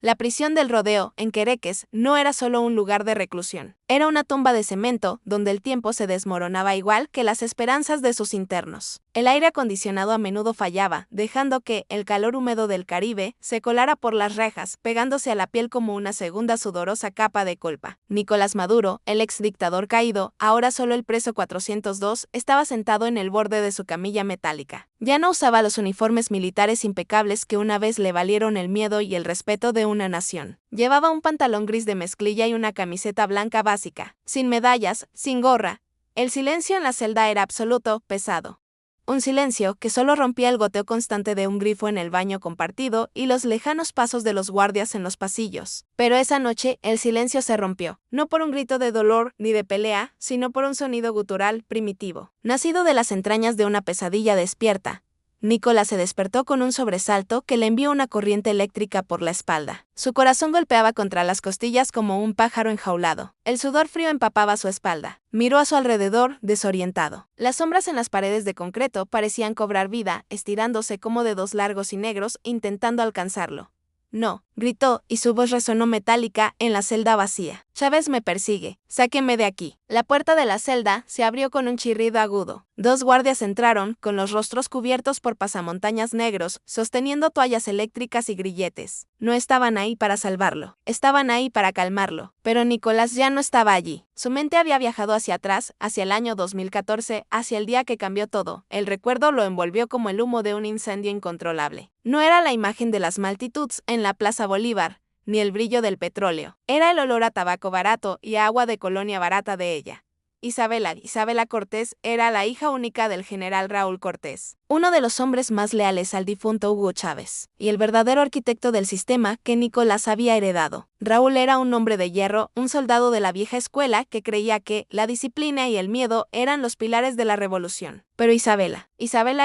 La prisión del Rodeo, en Quereques, no era solo un lugar de reclusión. Era una tumba de cemento, donde el tiempo se desmoronaba igual que las esperanzas de sus internos. El aire acondicionado a menudo fallaba, dejando que el calor húmedo del Caribe se colara por las rejas, pegándose a la piel como una segunda sudorosa capa de culpa. Nicolás Maduro, el ex dictador caído, ahora solo el preso 402, estaba sentado en el borde de su camilla metálica. Ya no usaba los uniformes militares impecables que una vez le valieron el miedo y el respeto de una nación. Llevaba un pantalón gris de mezclilla y una camiseta blanca básica, sin medallas, sin gorra. El silencio en la celda era absoluto, pesado. Un silencio que solo rompía el goteo constante de un grifo en el baño compartido y los lejanos pasos de los guardias en los pasillos. Pero esa noche el silencio se rompió, no por un grito de dolor ni de pelea, sino por un sonido gutural primitivo, nacido de las entrañas de una pesadilla despierta. Nicolás se despertó con un sobresalto que le envió una corriente eléctrica por la espalda. Su corazón golpeaba contra las costillas como un pájaro enjaulado. El sudor frío empapaba su espalda. Miró a su alrededor, desorientado. Las sombras en las paredes de concreto parecían cobrar vida, estirándose como dedos largos y negros, intentando alcanzarlo. No, gritó, y su voz resonó metálica en la celda vacía. Chávez me persigue, sáquenme de aquí. La puerta de la celda se abrió con un chirrido agudo. Dos guardias entraron, con los rostros cubiertos por pasamontañas negros, sosteniendo toallas eléctricas y grilletes. No estaban ahí para salvarlo, estaban ahí para calmarlo. Pero Nicolás ya no estaba allí. Su mente había viajado hacia atrás, hacia el año 2014, hacia el día que cambió todo. El recuerdo lo envolvió como el humo de un incendio incontrolable. No era la imagen de las multitudes en la Plaza Bolívar, ni el brillo del petróleo. Era el olor a tabaco barato y a agua de colonia barata de ella. Isabela Cortés era la hija única del general Raúl Cortés, uno de los hombres más leales al difunto Hugo Chávez, y el verdadero arquitecto del sistema que Nicolás había heredado. Raúl era un hombre de hierro, un soldado de la vieja escuela que creía que la disciplina y el miedo eran los pilares de la revolución. Pero Isabela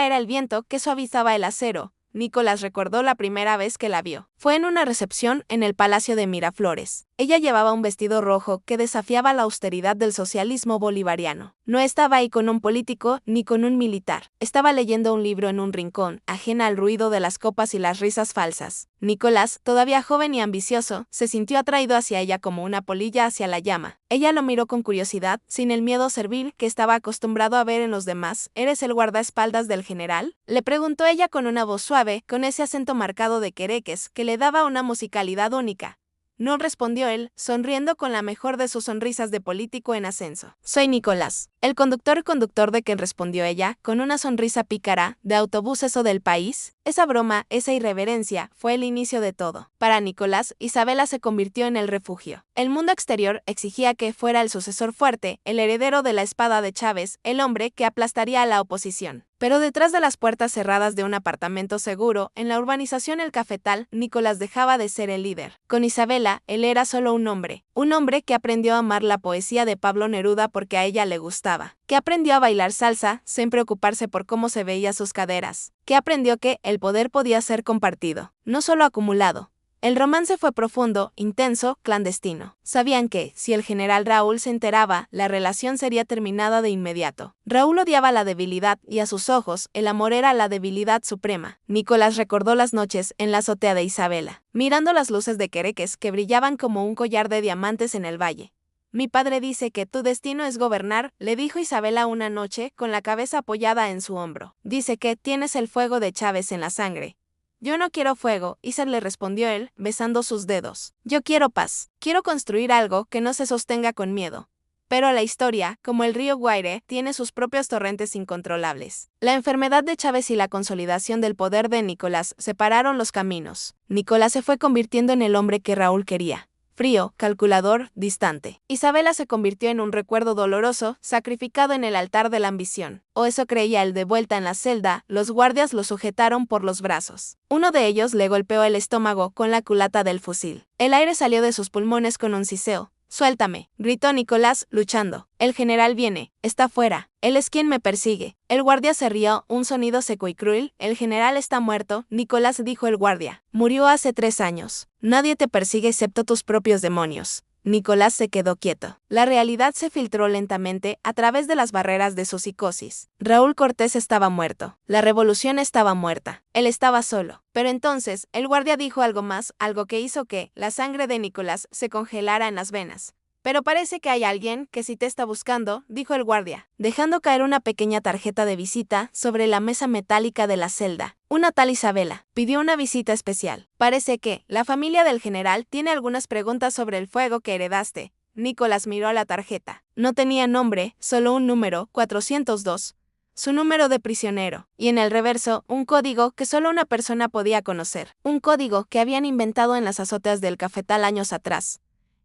era el viento que suavizaba el acero. Nicolás recordó la primera vez que la vio. Fue en una recepción en el Palacio de Miraflores. Ella llevaba un vestido rojo que desafiaba la austeridad del socialismo bolivariano. No estaba ahí con un político ni con un militar. Estaba leyendo un libro en un rincón, ajena al ruido de las copas y las risas falsas. Nicolás, todavía joven y ambicioso, se sintió atraído hacia ella como una polilla hacia la llama. Ella lo miró con curiosidad, sin el miedo servil que estaba acostumbrado a ver en los demás. ¿Eres el guardaespaldas del general?, le preguntó ella con una voz suave, con ese acento marcado de Quereques que le daba una musicalidad única. No, respondió él, sonriendo con la mejor de sus sonrisas de político en ascenso. Soy Nicolás, el conductor de que respondió ella, con una sonrisa pícara, de autobuses o del país. Esa broma, esa irreverencia, fue el inicio de todo. Para Nicolás, Isabela se convirtió en el refugio. El mundo exterior exigía que fuera el sucesor fuerte, el heredero de la espada de Chávez, el hombre que aplastaría a la oposición. Pero detrás de las puertas cerradas de un apartamento seguro, en la urbanización El Cafetal, Nicolás dejaba de ser el líder. Con Isabela, él era solo un hombre que aprendió a amar la poesía de Pablo Neruda porque a ella le gustaba, que aprendió a bailar salsa sin preocuparse por cómo se veían sus caderas, que aprendió que el poder podía ser compartido, no solo acumulado. El romance fue profundo, intenso, clandestino. Sabían que, si el general Raúl se enteraba, la relación sería terminada de inmediato. Raúl odiaba la debilidad y a sus ojos, el amor era la debilidad suprema. Nicolás recordó las noches en la azotea de Isabela, mirando las luces de Quereques que brillaban como un collar de diamantes en el valle. Mi padre dice que tu destino es gobernar, le dijo Isabela una noche, con la cabeza apoyada en su hombro. Dice que tienes el fuego de Chávez en la sangre. Yo no quiero fuego, Isa, le respondió él, besando sus dedos. Yo quiero paz. Quiero construir algo que no se sostenga con miedo. Pero la historia, como el río Guaire, tiene sus propios torrentes incontrolables. La enfermedad de Chávez y la consolidación del poder de Nicolás separaron los caminos. Nicolás se fue convirtiendo en el hombre que Raúl quería. Frío, calculador, distante. Isabela se convirtió en un recuerdo doloroso, sacrificado en el altar de la ambición. O eso creía él. De vuelta en la celda, los guardias lo sujetaron por los brazos. Uno de ellos le golpeó el estómago con la culata del fusil. El aire salió de sus pulmones con un siseo. Suéltame, gritó Nicolás, luchando. El general viene, está fuera, él es quien me persigue. El guardia se rió, un sonido seco y cruel. El general está muerto, Nicolás, dijo el guardia. Murió hace 3 años. Nadie te persigue excepto tus propios demonios. Nicolás se quedó quieto. La realidad se filtró lentamente a través de las barreras de su psicosis. Raúl Cortés estaba muerto. La revolución estaba muerta. Él estaba solo. Pero entonces, el guardia dijo algo más, algo que hizo que la sangre de Nicolás se congelara en las venas. Pero parece que hay alguien que sí te está buscando, dijo el guardia, dejando caer una pequeña tarjeta de visita sobre la mesa metálica de la celda. Una tal Isabela pidió una visita especial. Parece que la familia del general tiene algunas preguntas sobre el fuego que heredaste. Nicolás miró la tarjeta. No tenía nombre, solo un número, 402. Su número de prisionero, y en el reverso, un código que solo una persona podía conocer. Un código que habían inventado en las azoteas del cafetal años atrás.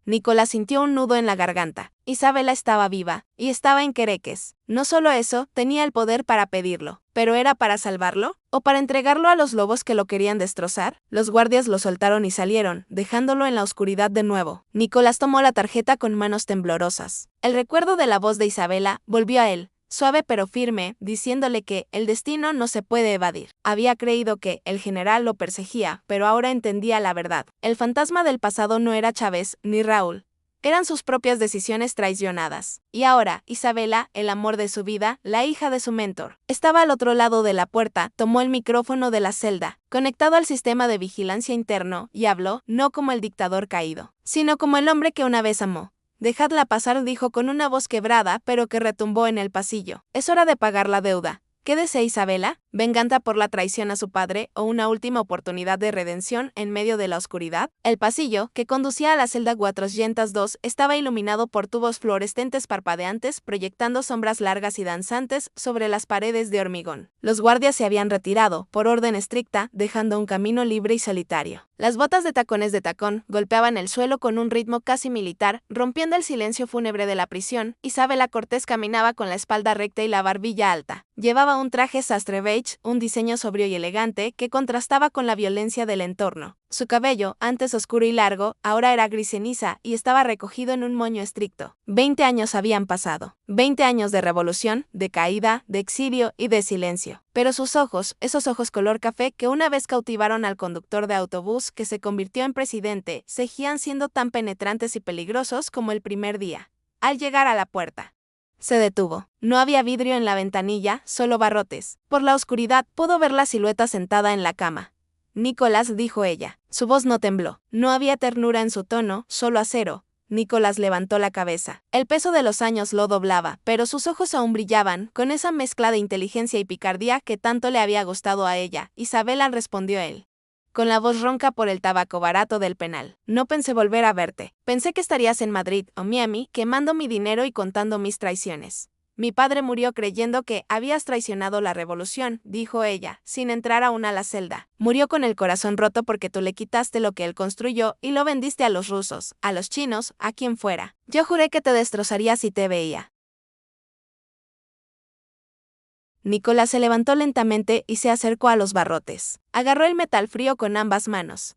Nicolás sintió un nudo en la garganta. Isabela estaba viva, y estaba en Quereques. No solo eso, tenía el poder para pedirlo. ¿Pero era para salvarlo? ¿O para entregarlo a los lobos que lo querían destrozar? Los guardias lo soltaron y salieron, dejándolo en la oscuridad de nuevo. Nicolás tomó la tarjeta con manos temblorosas. El recuerdo de la voz de Isabela volvió a él. Suave pero firme, diciéndole que el destino no se puede evadir. Había creído que el general lo perseguía, pero ahora entendía la verdad. El fantasma del pasado no era Chávez ni Raúl. Eran sus propias decisiones traicionadas. Y ahora, Isabela, el amor de su vida, la hija de su mentor, estaba al otro lado de la puerta, tomó el micrófono de la celda, conectado al sistema de vigilancia interno, y habló, no como el dictador caído, sino como el hombre que una vez amó. Dejadla pasar, dijo con una voz quebrada, pero que retumbó en el pasillo. Es hora de pagar la deuda. ¿Qué desea Isabela? ¿Venganza por la traición a su padre o una última oportunidad de redención en medio de la oscuridad? El pasillo, que conducía a la celda 402, estaba iluminado por tubos fluorescentes parpadeantes, proyectando sombras largas y danzantes sobre las paredes de hormigón. Los guardias se habían retirado, por orden estricta, dejando un camino libre y solitario. Las botas de tacón golpeaban el suelo con un ritmo casi militar, rompiendo el silencio fúnebre de la prisión. Isabela Cortés caminaba con la espalda recta y la barbilla alta. Llevaba un traje sastre beige, un diseño sobrio y elegante que contrastaba con la violencia del entorno. Su cabello, antes oscuro y largo, ahora era gris ceniza y estaba recogido en un moño estricto. 20 años habían pasado. 20 años de revolución, de caída, de exilio y de silencio. Pero sus ojos, esos ojos color café que una vez cautivaron al conductor de autobús que se convirtió en presidente, seguían siendo tan penetrantes y peligrosos como el primer día. Al llegar a la puerta, se detuvo. No había vidrio en la ventanilla, solo barrotes. Por la oscuridad pudo ver la silueta sentada en la cama. Nicolás, dijo ella. Su voz no tembló. No había ternura en su tono, solo acero. Nicolás levantó la cabeza. El peso de los años lo doblaba, pero sus ojos aún brillaban, con esa mezcla de inteligencia y picardía que tanto le había gustado a ella. Isabela, respondió él, con la voz ronca por el tabaco barato del penal. No pensé volver a verte. Pensé que estarías en Madrid o Miami, quemando mi dinero y contando mis traiciones. Mi padre murió creyendo que habías traicionado la revolución, dijo ella, sin entrar aún a la celda. Murió con el corazón roto porque tú le quitaste lo que él construyó y lo vendiste a los rusos, a los chinos, a quien fuera. Yo juré que te destrozaría si te veía. Nicolás se levantó lentamente y se acercó a los barrotes. Agarró el metal frío con ambas manos.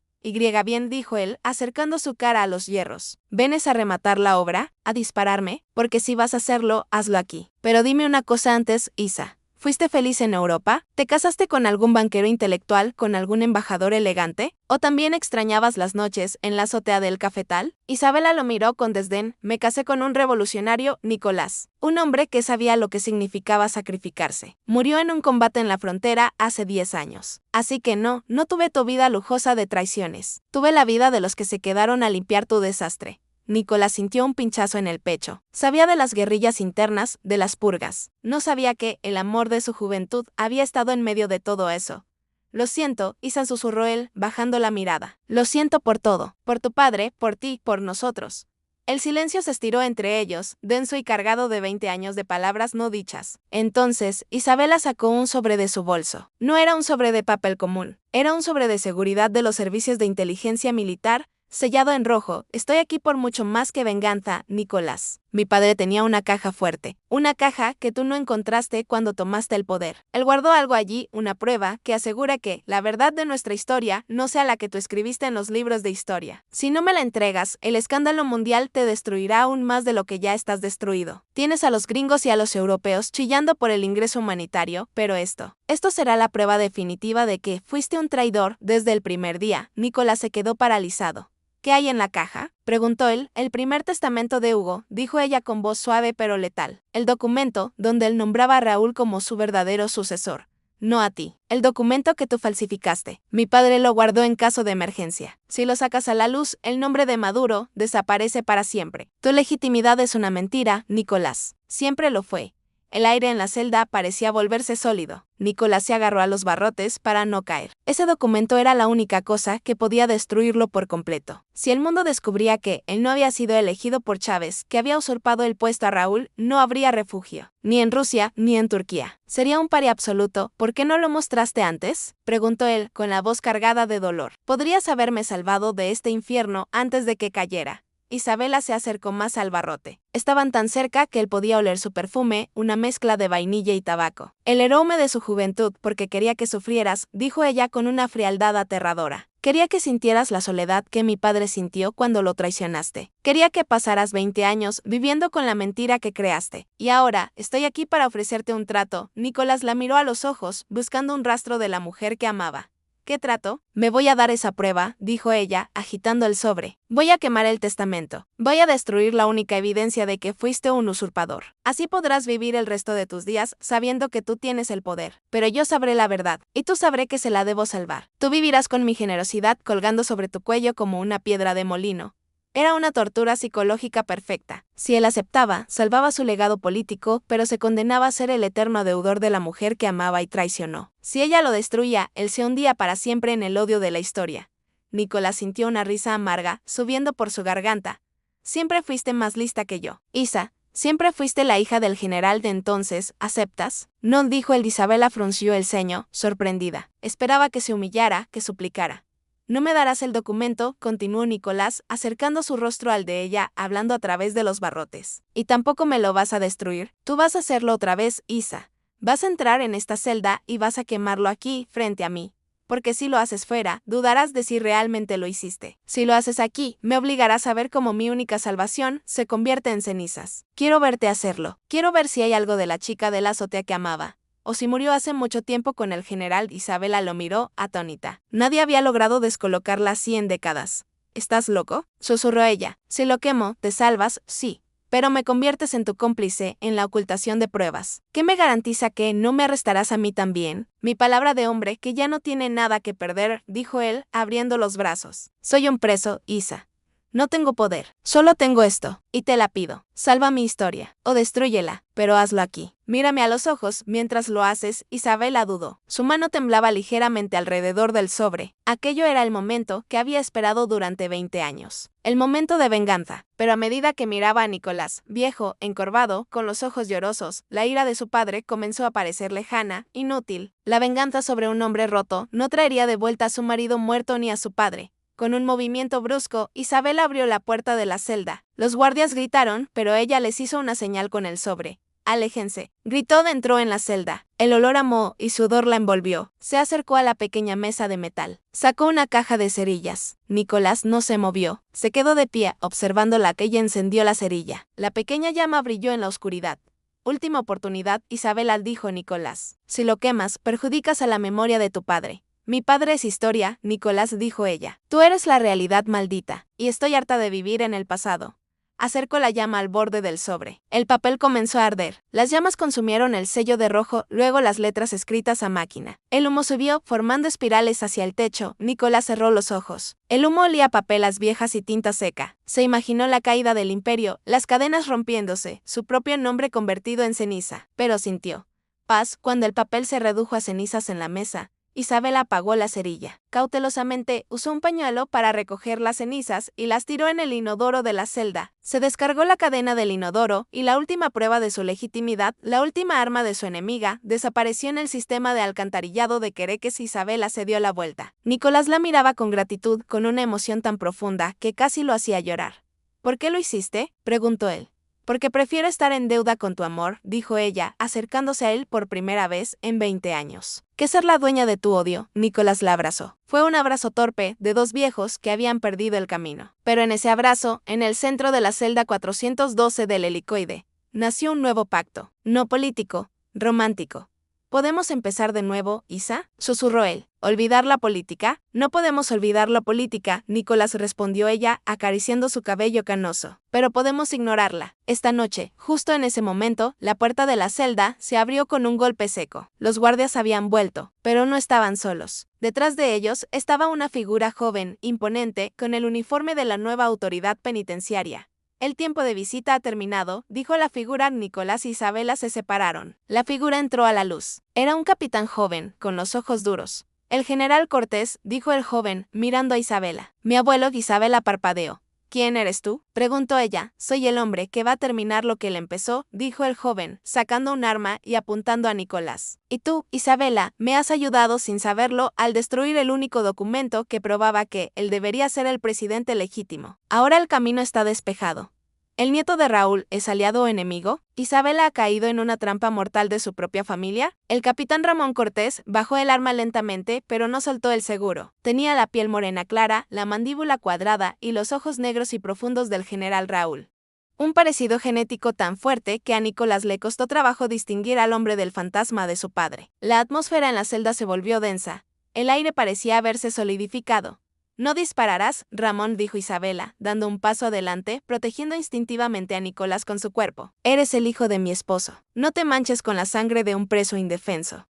Bien, dijo él, acercando su cara a los hierros. ¿Vienes a rematar la obra? ¿A dispararme? Porque si vas a hacerlo, hazlo aquí. Pero dime una cosa antes, Isa. ¿Fuiste feliz en Europa? ¿Te casaste con algún banquero intelectual, con algún embajador elegante? ¿O también extrañabas las noches en la azotea del cafetal? Isabela lo miró con desdén. Me casé con un revolucionario, Nicolás. Un hombre que sabía lo que significaba sacrificarse. Murió en un combate en la frontera hace 10 años. Así que no tuve tu vida lujosa de traiciones. Tuve la vida de los que se quedaron a limpiar tu desastre. Nicolás sintió un pinchazo en el pecho. Sabía de las guerrillas internas, de las purgas. No sabía que el amor de su juventud había estado en medio de todo eso. Lo siento, Isa, susurró él, bajando la mirada. Lo siento por todo, por tu padre, por ti, por nosotros. El silencio se estiró entre ellos, denso y cargado de 20 años de palabras no dichas. Entonces, Isabela sacó un sobre de su bolso. No era un sobre de papel común, era un sobre de seguridad de los servicios de inteligencia militar, sellado en rojo. Estoy aquí por mucho más que venganza, Nicolás. Mi padre tenía una caja fuerte, una caja que tú no encontraste cuando tomaste el poder. Él guardó algo allí, una prueba que asegura que la verdad de nuestra historia no sea la que tú escribiste en los libros de historia. Si no me la entregas, el escándalo mundial te destruirá aún más de lo que ya estás destruido. Tienes a los gringos y a los europeos chillando por el ingreso humanitario, pero esto será la prueba definitiva de que fuiste un traidor desde el primer día. Nicolás se quedó paralizado. ¿Qué hay en la caja?, preguntó él. El primer testamento de Hugo, dijo ella con voz suave pero letal. El documento, donde él nombraba a Raúl como su verdadero sucesor. No a ti. El documento que tú falsificaste. Mi padre lo guardó en caso de emergencia. Si lo sacas a la luz, el nombre de Maduro desaparece para siempre. Tu legitimidad es una mentira, Nicolás. Siempre lo fue. El aire en la celda parecía volverse sólido. Nicolás se agarró a los barrotes para no caer. Ese documento era la única cosa que podía destruirlo por completo. Si el mundo descubría que él no había sido elegido por Chávez, que había usurpado el puesto a Raúl, no habría refugio. Ni en Rusia, ni en Turquía. Sería un paria absoluto. ¿Por qué no lo mostraste antes?, preguntó él, con la voz cargada de dolor. Podrías haberme salvado de este infierno antes de que cayera. Isabela se acercó más al barrote. Estaban tan cerca que él podía oler su perfume, una mezcla de vainilla y tabaco. El aroma de su juventud, porque quería que sufrieras, dijo ella con una frialdad aterradora. Quería que sintieras la soledad que mi padre sintió cuando lo traicionaste. Quería que pasaras 20 años viviendo con la mentira que creaste. Y ahora, estoy aquí para ofrecerte un trato. Nicolás la miró a los ojos, buscando un rastro de la mujer que amaba. ¿Qué trato? Me voy a dar esa prueba, dijo ella, agitando el sobre. Voy a quemar el testamento. Voy a destruir la única evidencia de que fuiste un usurpador. Así podrás vivir el resto de tus días sabiendo que tú tienes el poder. Pero yo sabré la verdad, y tú sabré que se la debo salvar. Tú vivirás con mi generosidad colgando sobre tu cuello como una piedra de molino. Era una tortura psicológica perfecta. Si él aceptaba, salvaba su legado político, pero se condenaba a ser el eterno deudor de la mujer que amaba y traicionó. Si ella lo destruía, él se hundía para siempre en el odio de la historia. Nicolás sintió una risa amarga, subiendo por su garganta. Siempre fuiste más lista que yo. Isa, siempre fuiste la hija del general de entonces, ¿aceptas? No, dijo él. Isabela frunció el ceño, sorprendida. Esperaba que se humillara, que suplicara. No me darás el documento, continuó Nicolás, acercando su rostro al de ella, hablando a través de los barrotes. Y tampoco me lo vas a destruir. Tú vas a hacerlo otra vez, Isa. Vas a entrar en esta celda y vas a quemarlo aquí, frente a mí. Porque si lo haces fuera, dudarás de si realmente lo hiciste. Si lo haces aquí, me obligarás a ver cómo mi única salvación se convierte en cenizas. Quiero verte hacerlo. Quiero ver si hay algo de la chica de la azotea que amaba. O si murió hace mucho tiempo con el general. Isabela lo miró, atónita. Nadie había logrado descolocarla así en décadas. ¿Estás loco?, susurró ella. Si lo quemo, te salvas, sí. Pero me conviertes en tu cómplice en la ocultación de pruebas. ¿Qué me garantiza que no me arrestarás a mí también? Mi palabra de hombre que ya no tiene nada que perder, dijo él, abriendo los brazos. Soy un preso, Isa. No tengo poder, solo tengo esto, y te la pido. Salva mi historia, o destrúyela, pero hazlo aquí. Mírame a los ojos mientras lo haces. Isabela dudó. Su mano temblaba ligeramente alrededor del sobre. Aquello era el momento que había esperado durante 20 años. El momento de venganza. Pero a medida que miraba a Nicolás, viejo, encorvado, con los ojos llorosos, la ira de su padre comenzó a parecer lejana, inútil. La venganza sobre un hombre roto no traería de vuelta a su marido muerto ni a su padre. Con un movimiento brusco, Isabela abrió la puerta de la celda. Los guardias gritaron, pero ella les hizo una señal con el sobre. «Aléjense», gritó. Entró en la celda. El olor a moho y sudor la envolvió. Se acercó a la pequeña mesa de metal. Sacó una caja de cerillas. Nicolás no se movió. Se quedó de pie, observándola. Ella encendió la cerilla. La pequeña llama brilló en la oscuridad. «Última oportunidad», Isabela, dijo Nicolás. «Si lo quemas, perjudicas a la memoria de tu padre». «Mi padre es historia», Nicolás, dijo ella. «Tú eres la realidad maldita, y estoy harta de vivir en el pasado». Acercó la llama al borde del sobre. El papel comenzó a arder. Las llamas consumieron el sello de rojo, luego las letras escritas a máquina. El humo subió, formando espirales hacia el techo. Nicolás cerró los ojos. El humo olía a papelas viejas y tinta seca. Se imaginó la caída del imperio, las cadenas rompiéndose, su propio nombre convertido en ceniza. Pero sintió paz cuando el papel se redujo a cenizas en la mesa. Isabela apagó la cerilla. Cautelosamente, usó un pañuelo para recoger las cenizas y las tiró en el inodoro de la celda. Se descargó la cadena del inodoro y la última prueba de su legitimidad, la última arma de su enemiga, desapareció en el sistema de alcantarillado de Quereques. Isabela se dio la vuelta. Nicolás la miraba con gratitud, con una emoción tan profunda que casi lo hacía llorar. ¿Por qué lo hiciste?, preguntó él. Porque prefiero estar en deuda con tu amor, dijo ella, acercándose a él por primera vez en 20 años. Que ser la dueña de tu odio. Nicolás la abrazó. Fue un abrazo torpe de dos viejos que habían perdido el camino. Pero en ese abrazo, en el centro de la celda 412 del helicoide, nació un nuevo pacto. No político, romántico. ¿Podemos empezar de nuevo, Isa?, susurró él. ¿Olvidar la política? No podemos olvidar la política, Nicolás, respondió ella, acariciando su cabello canoso. Pero podemos ignorarla. Esta noche, justo en ese momento, la puerta de la celda se abrió con un golpe seco. Los guardias habían vuelto, pero no estaban solos. Detrás de ellos estaba una figura joven, imponente, con el uniforme de la nueva autoridad penitenciaria. El tiempo de visita ha terminado, dijo la figura. Nicolás y Isabela se separaron. La figura entró a la luz. Era un capitán joven, con los ojos duros. El general Cortés, dijo el joven, mirando a Isabela. Mi abuelo. Isabela parpadeó. ¿Quién eres tú?, preguntó ella. Soy el hombre que va a terminar lo que él empezó, dijo el joven, sacando un arma y apuntando a Nicolás. Y tú, Isabela, me has ayudado sin saberlo al destruir el único documento que probaba que él debería ser el presidente legítimo. Ahora el camino está despejado. ¿El nieto de Raúl es aliado o enemigo? ¿Isabela ha caído en una trampa mortal de su propia familia? El capitán Ramón Cortés bajó el arma lentamente, pero no soltó el seguro. Tenía la piel morena clara, la mandíbula cuadrada y los ojos negros y profundos del general Raúl. Un parecido genético tan fuerte que a Nicolás le costó trabajo distinguir al hombre del fantasma de su padre. La atmósfera en la celda se volvió densa. El aire parecía haberse solidificado. No dispararás, Ramón, dijo Isabela, dando un paso adelante, protegiendo instintivamente a Nicolás con su cuerpo. Eres el hijo de mi esposo. No te manches con la sangre de un preso indefenso.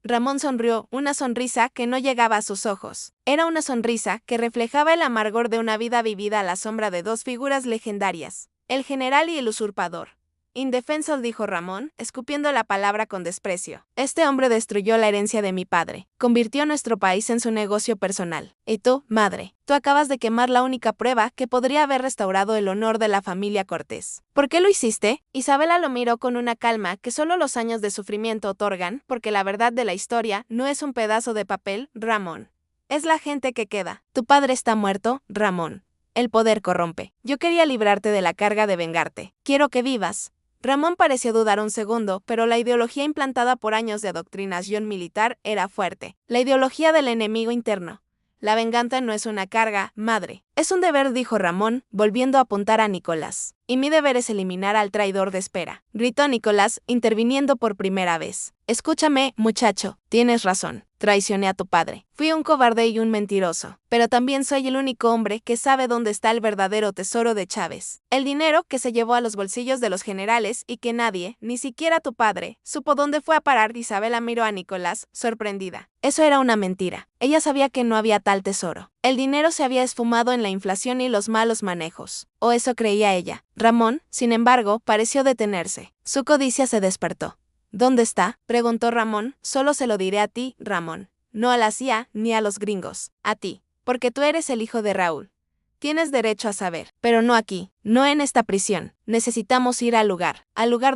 Ramón sonrió, una sonrisa que no llegaba a sus ojos. Era una sonrisa que reflejaba el amargor de una vida vivida a la sombra de dos figuras legendarias, el general y el usurpador. Indefensos, dijo Ramón, escupiendo la palabra con desprecio. Este hombre destruyó la herencia de mi padre, convirtió nuestro país en su negocio personal. Y tú, madre, tú acabas de quemar la única prueba que podría haber restaurado el honor de la familia Cortés. ¿Por qué lo hiciste? Isabela lo miró con una calma que solo los años de sufrimiento otorgan, porque la verdad de la historia no es un pedazo de papel, Ramón. Es la gente que queda. Tu padre está muerto, Ramón. El poder corrompe. Yo quería librarte de la carga de vengarte. Quiero que vivas. Ramón pareció dudar un segundo, pero la ideología implantada por años de adoctrinación militar era fuerte. La ideología del enemigo interno. La venganza no es una carga, madre. Es un deber, dijo Ramón, volviendo a apuntar a Nicolás. Y mi deber es eliminar al traidor de espera, gritó Nicolás, interviniendo por primera vez. Escúchame, muchacho, tienes razón. Traicioné a tu padre. Fui un cobarde y un mentiroso. Pero también soy el único hombre que sabe dónde está el verdadero tesoro de Chávez. El dinero que se llevó a los bolsillos de los generales y que nadie, ni siquiera tu padre, supo dónde fue a parar. Isabela miró a Nicolás, sorprendida. Eso era una mentira. Ella sabía que no había tal tesoro. El dinero se había esfumado en la inflación y los malos manejos. O eso creía ella. Ramón, sin embargo, pareció detenerse. Su codicia se despertó. ¿Dónde está?, preguntó Ramón. Solo se lo diré a ti, Ramón. No a la CIA ni a los gringos. A ti. Porque tú eres el hijo de Raúl. Tienes derecho a saber. Pero no aquí. No en esta prisión. Necesitamos ir al lugar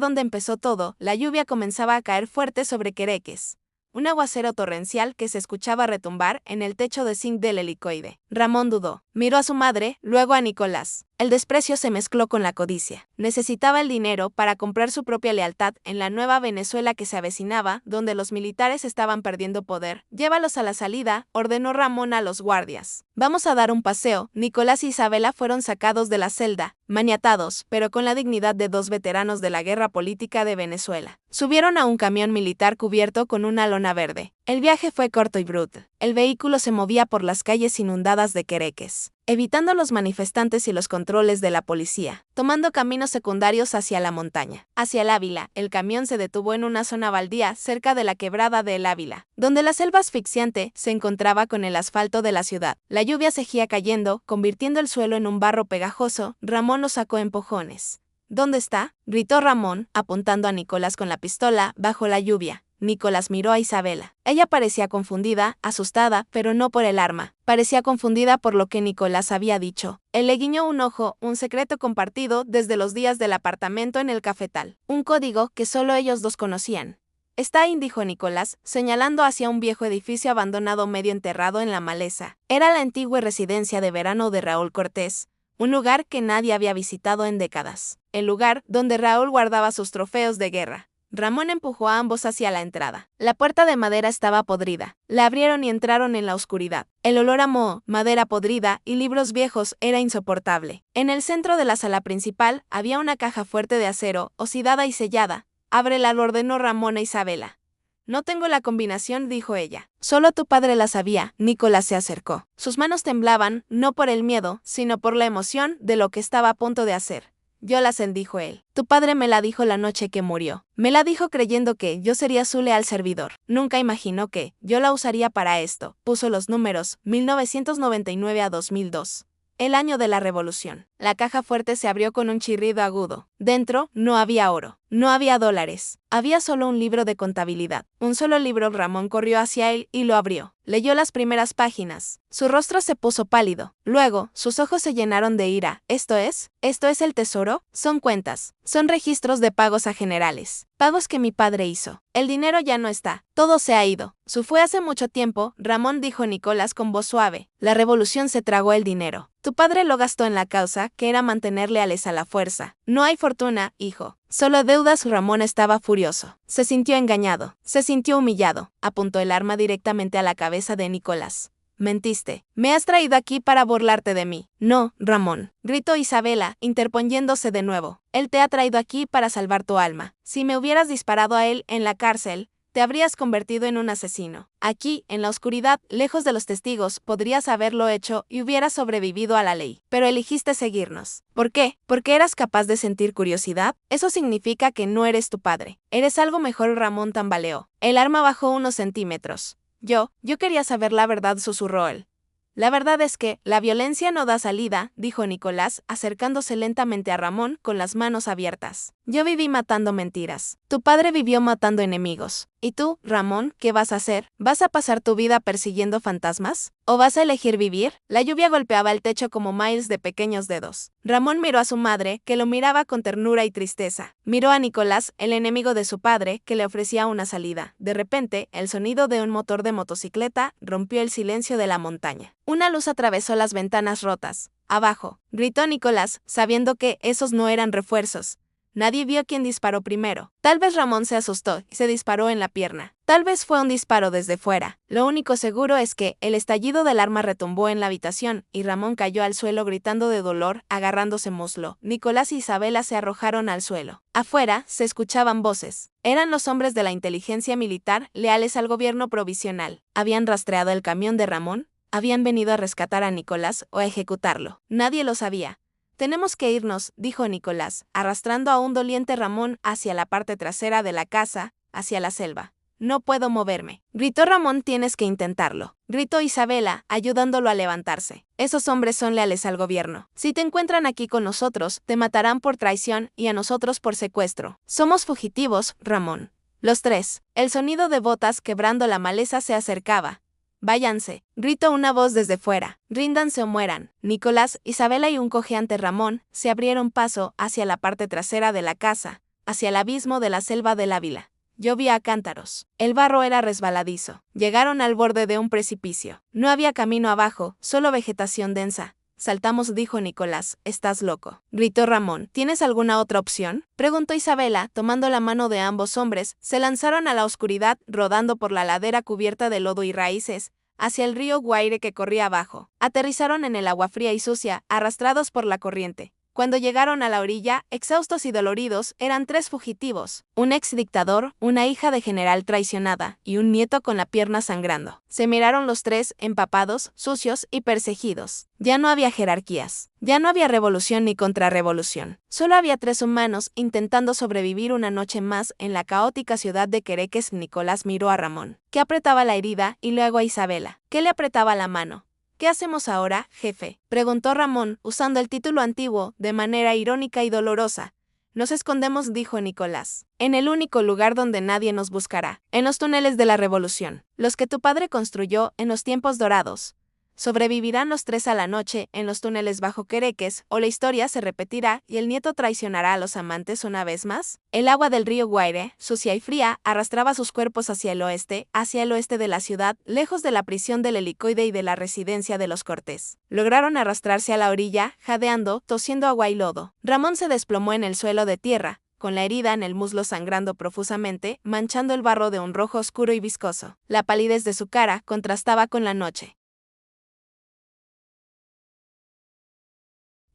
donde empezó todo. La lluvia comenzaba a caer fuerte sobre Quereques. Un aguacero torrencial que se escuchaba retumbar en el techo de zinc del helicoide. Ramón dudó. Miró a su madre, luego a Nicolás. El desprecio se mezcló con la codicia. Necesitaba el dinero para comprar su propia lealtad en la nueva Venezuela que se avecinaba, donde los militares estaban perdiendo poder. Llévalos a la salida, ordenó Ramón a los guardias. Vamos a dar un paseo. Nicolás y Isabela fueron sacados de la celda, maniatados, pero con la dignidad de dos veteranos de la guerra política de Venezuela. Subieron a un camión militar cubierto con una lona verde. El viaje fue corto y bruto. El vehículo se movía por las calles inundadas de Quereques, evitando los manifestantes y los controles de la policía, tomando caminos secundarios hacia la montaña. Hacia el Ávila, el camión se detuvo en una zona baldía cerca de la quebrada de El Ávila, donde la selva asfixiante se encontraba con el asfalto de la ciudad. La lluvia seguía cayendo, convirtiendo el suelo en un barro pegajoso. Ramón lo sacó a empujones. ¿Dónde está?, gritó Ramón, apuntando a Nicolás con la pistola, bajo la lluvia. Nicolás miró a Isabela. Ella parecía confundida, asustada, pero no por el arma. Parecía confundida por lo que Nicolás había dicho. Él le guiñó un ojo, un secreto compartido desde los días del apartamento en el cafetal. Un código que solo ellos dos conocían. Está ahí, dijo Nicolás, señalando hacia un viejo edificio abandonado medio enterrado en la maleza. Era la antigua residencia de verano de Raúl Cortés. Un lugar que nadie había visitado en décadas. El lugar donde Raúl guardaba sus trofeos de guerra. Ramón empujó a ambos hacia la entrada. La puerta de madera estaba podrida. La abrieron y entraron en la oscuridad. El olor a moho, madera podrida y libros viejos era insoportable. En el centro de la sala principal había una caja fuerte de acero, oxidada y sellada. Ábrela, lo ordenó Ramón a Isabela. No tengo la combinación, dijo ella. Solo tu padre la sabía. Nicolás se acercó. Sus manos temblaban, no por el miedo, sino por la emoción de lo que estaba a punto de hacer. Yo la sé, dijo él. Tu padre me la dijo la noche que murió. Me la dijo creyendo que yo sería su leal servidor. Nunca imaginó que yo la usaría para esto. Puso los números, 1999 a 2002. El año de la revolución. La caja fuerte se abrió con un chirrido agudo. Dentro no había oro, no había dólares. Había solo un libro de contabilidad. Un solo libro. Ramón corrió hacia él y lo abrió. Leyó las primeras páginas. Su rostro se puso pálido. Luego, sus ojos se llenaron de ira. ¿Esto es el tesoro? Son cuentas. Son registros de pagos a generales. Pagos que mi padre hizo. El dinero ya no está. Todo se ha ido. Fue hace mucho tiempo, Ramón, dijo Nicolás con voz suave. La revolución se tragó el dinero. Tu padre lo gastó en la causa, que era mantener leales a la fuerza. No hay fortuna, hijo. Solo deudas. Ramón estaba furioso. Se sintió engañado. Se sintió humillado. Apuntó el arma directamente a la cabeza de Nicolás. Mentiste. Me has traído aquí para burlarte de mí. No, Ramón, gritó Isabela, interponiéndose de nuevo. Él te ha traído aquí para salvar tu alma. Si me hubieras disparado a él en la cárcel, te habrías convertido en un asesino. Aquí, en la oscuridad, lejos de los testigos, podrías haberlo hecho y hubieras sobrevivido a la ley. Pero elegiste seguirnos. ¿Por qué? ¿Porque eras capaz de sentir curiosidad? Eso significa que no eres tu padre. Eres algo mejor. Ramón tambaleó. El arma bajó unos centímetros. Yo quería saber la verdad, susurró él. La verdad es que la violencia no da salida, dijo Nicolás, acercándose lentamente a Ramón con las manos abiertas. Yo viví matando mentiras. Tu padre vivió matando enemigos. ¿Y tú, Ramón, qué vas a hacer? ¿Vas a pasar tu vida persiguiendo fantasmas? ¿O vas a elegir vivir? La lluvia golpeaba el techo como miles de pequeños dedos. Ramón miró a su madre, que lo miraba con ternura y tristeza. Miró a Nicolás, el enemigo de su padre, que le ofrecía una salida. De repente, el sonido de un motor de motocicleta rompió el silencio de la montaña. Una luz atravesó las ventanas rotas. Abajo, gritó Nicolás, sabiendo que esos no eran refuerzos. Nadie vio quién disparó primero. Tal vez Ramón se asustó y se disparó en la pierna. Tal vez fue un disparo desde fuera. Lo único seguro es que el estallido del arma retumbó en la habitación y Ramón cayó al suelo gritando de dolor, agarrándose muslo. Nicolás y Isabela se arrojaron al suelo. Afuera se escuchaban voces. Eran los hombres de la inteligencia militar leales al gobierno provisional. ¿Habían rastreado el camión de Ramón? ¿Habían venido a rescatar a Nicolás o a ejecutarlo? Nadie lo sabía. Tenemos que irnos, dijo Nicolás, arrastrando a un doliente Ramón hacia la parte trasera de la casa, hacia la selva. No puedo moverme. Gritó Ramón. Tienes que intentarlo. Gritó Isabela, ayudándolo a levantarse. Esos hombres son leales al gobierno. Si te encuentran aquí con nosotros, te matarán por traición y a nosotros por secuestro. Somos fugitivos, Ramón. Los tres. El sonido de botas quebrando la maleza se acercaba. Váyanse, gritó una voz desde fuera. Ríndanse o mueran. Nicolás, Isabela y un cojeante Ramón se abrieron paso hacia la parte trasera de la casa, hacia el abismo de la selva del Ávila. Llovía a cántaros. El barro era resbaladizo. Llegaron al borde de un precipicio. No había camino abajo, solo vegetación densa. Saltamos, dijo Nicolás. Estás loco, gritó Ramón. ¿Tienes alguna otra opción? Preguntó Isabela, tomando la mano de ambos hombres. Se lanzaron a la oscuridad, rodando por la ladera cubierta de lodo y raíces, hacia el río Guaire que corría abajo. Aterrizaron en el agua fría y sucia, arrastrados por la corriente. Cuando llegaron a la orilla, exhaustos y doloridos, eran tres fugitivos, un exdictador, una hija de general traicionada y un nieto con la pierna sangrando. Se miraron los tres, empapados, sucios y perseguidos. Ya no había jerarquías. Ya no había revolución ni contrarrevolución. Solo había tres humanos intentando sobrevivir una noche más en la caótica ciudad de Quereques. Nicolás miró a Ramón, que apretaba la herida, y luego a Isabela, que le apretaba la mano. ¿Qué hacemos ahora, jefe?, preguntó Ramón, usando el título antiguo, de manera irónica y dolorosa. Nos escondemos, dijo Nicolás, en el único lugar donde nadie nos buscará, en los túneles de la revolución, los que tu padre construyó en los tiempos dorados. Sobrevivirán los tres a la noche en los túneles bajo Quereques, o la historia se repetirá y el nieto traicionará a los amantes una vez más. El agua del río Guaire, sucia y fría, arrastraba sus cuerpos hacia el oeste de la ciudad, lejos de la prisión del helicoide y de la residencia de los Cortés. Lograron arrastrarse a la orilla, jadeando, tosiendo agua y lodo. Ramón se desplomó en el suelo de tierra, con la herida en el muslo sangrando profusamente, manchando el barro de un rojo oscuro y viscoso. La palidez de su cara contrastaba con la noche.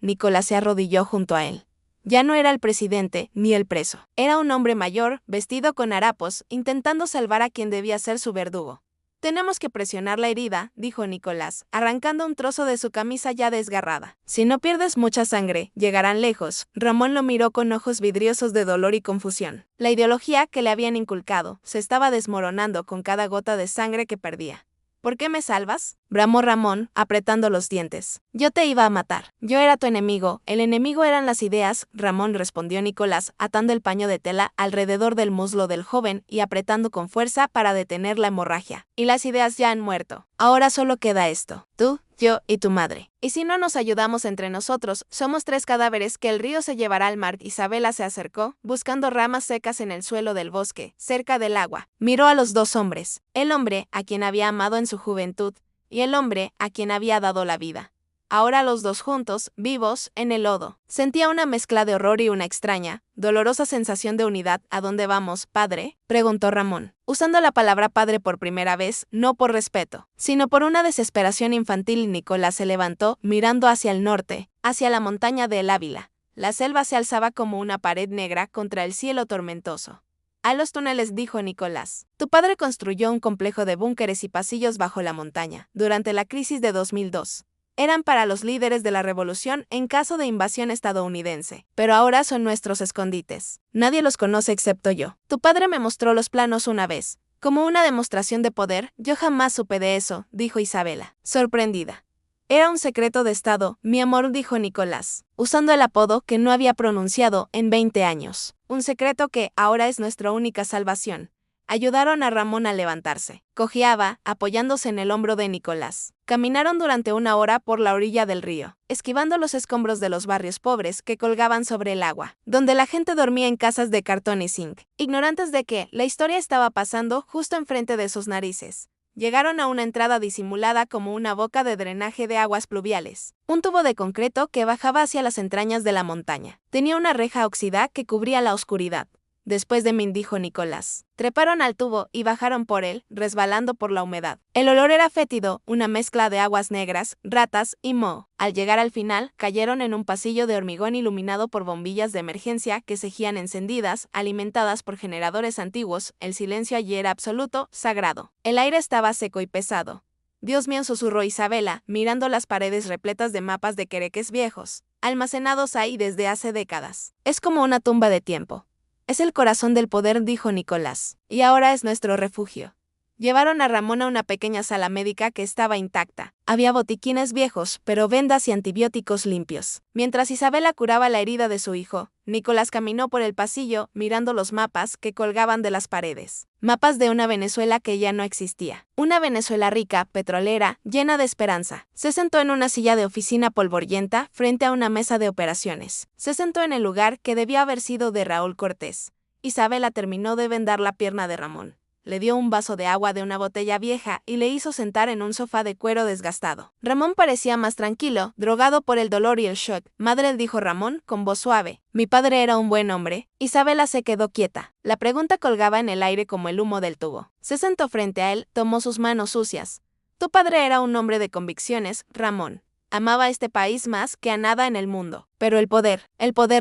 Nicolás se arrodilló junto a él. Ya no era el presidente, ni el preso. Era un hombre mayor, vestido con harapos, intentando salvar a quien debía ser su verdugo. Tenemos que presionar la herida, dijo Nicolás, arrancando un trozo de su camisa ya desgarrada. Si no pierdes mucha sangre, llegarán lejos. Ramón lo miró con ojos vidriosos de dolor y confusión. La ideología que le habían inculcado se estaba desmoronando con cada gota de sangre que perdía. ¿Por qué me salvas?, bramó Ramón, apretando los dientes. Yo te iba a matar. Yo era tu enemigo. El enemigo eran las ideas, Ramón, respondió Nicolás, atando el paño de tela alrededor del muslo del joven y apretando con fuerza para detener la hemorragia. Y las ideas ya han muerto. Ahora solo queda esto. Tú, yo y tu madre. Y si no nos ayudamos entre nosotros, somos 3 cadáveres que el río se llevará al mar. Isabela se acercó, buscando ramas secas en el suelo del bosque, cerca del agua. Miró a los 2 hombres, el hombre a quien había amado en su juventud, y el hombre a quien había dado la vida. Ahora los 2 juntos, vivos, en el lodo. Sentía una mezcla de horror y una extraña, dolorosa sensación de unidad. ¿A dónde vamos, padre?, preguntó Ramón, usando la palabra padre por primera vez, no por respeto, sino por una desesperación infantil. Nicolás se levantó, mirando hacia el norte, hacia la montaña de El Ávila. La selva se alzaba como una pared negra contra el cielo tormentoso. A los túneles, dijo Nicolás. Tu padre construyó un complejo de búnkeres y pasillos bajo la montaña, durante la crisis de 2002. Eran para los líderes de la revolución en caso de invasión estadounidense, pero ahora son nuestros escondites. Nadie los conoce excepto yo. Tu padre me mostró los planos una vez, como una demostración de poder. Yo jamás supe de eso, dijo Isabela, sorprendida. Era un secreto de Estado, mi amor, dijo Nicolás, usando el apodo que no había pronunciado en 20 años. Un secreto que ahora es nuestra única salvación. Ayudaron a Ramón a levantarse. Cojeaba, apoyándose en el hombro de Nicolás. Caminaron durante 1 hora por la orilla del río, esquivando los escombros de los barrios pobres que colgaban sobre el agua, donde la gente dormía en casas de cartón y zinc, ignorantes de que la historia estaba pasando justo enfrente de sus narices. Llegaron a una entrada disimulada como una boca de drenaje de aguas pluviales, un tubo de concreto que bajaba hacia las entrañas de la montaña. Tenía una reja oxidada que cubría la oscuridad. Después de mí, dijo Nicolás. Treparon al tubo y bajaron por él, resbalando por la humedad. El olor era fétido, una mezcla de aguas negras, ratas y moho. Al llegar al final, cayeron en un pasillo de hormigón iluminado por bombillas de emergencia que seguían encendidas, alimentadas por generadores antiguos. El silencio allí era absoluto, sagrado. El aire estaba seco y pesado. Dios mío, susurró Isabela, mirando las paredes repletas de mapas de quereques viejos, almacenados ahí desde hace décadas. Es como una tumba de tiempo. Es el corazón del poder, dijo Nicolás, y ahora es nuestro refugio. Llevaron a Ramón a una pequeña sala médica que estaba intacta. Había botiquines viejos, pero vendas y antibióticos limpios. Mientras Isabela curaba la herida de su hijo, Nicolás caminó por el pasillo, mirando los mapas que colgaban de las paredes. Mapas de una Venezuela que ya no existía. Una Venezuela rica, petrolera, llena de esperanza. Se sentó en una silla de oficina polvorienta frente a una mesa de operaciones. Se sentó en el lugar que debía haber sido de Raúl Cortés. Isabela terminó de vendar la pierna de Ramón. Le dio un vaso de agua de una botella vieja y le hizo sentar en un sofá de cuero desgastado. Ramón parecía más tranquilo, drogado por el dolor y el shock. Madre, dijo Ramón, con voz suave. Mi padre era un buen hombre. Isabela se quedó quieta. La pregunta colgaba en el aire como el humo del tubo. Se sentó frente a él, tomó sus manos sucias. Tu padre era un hombre de convicciones, Ramón. Amaba a este país más que a nada en el mundo. Pero el poder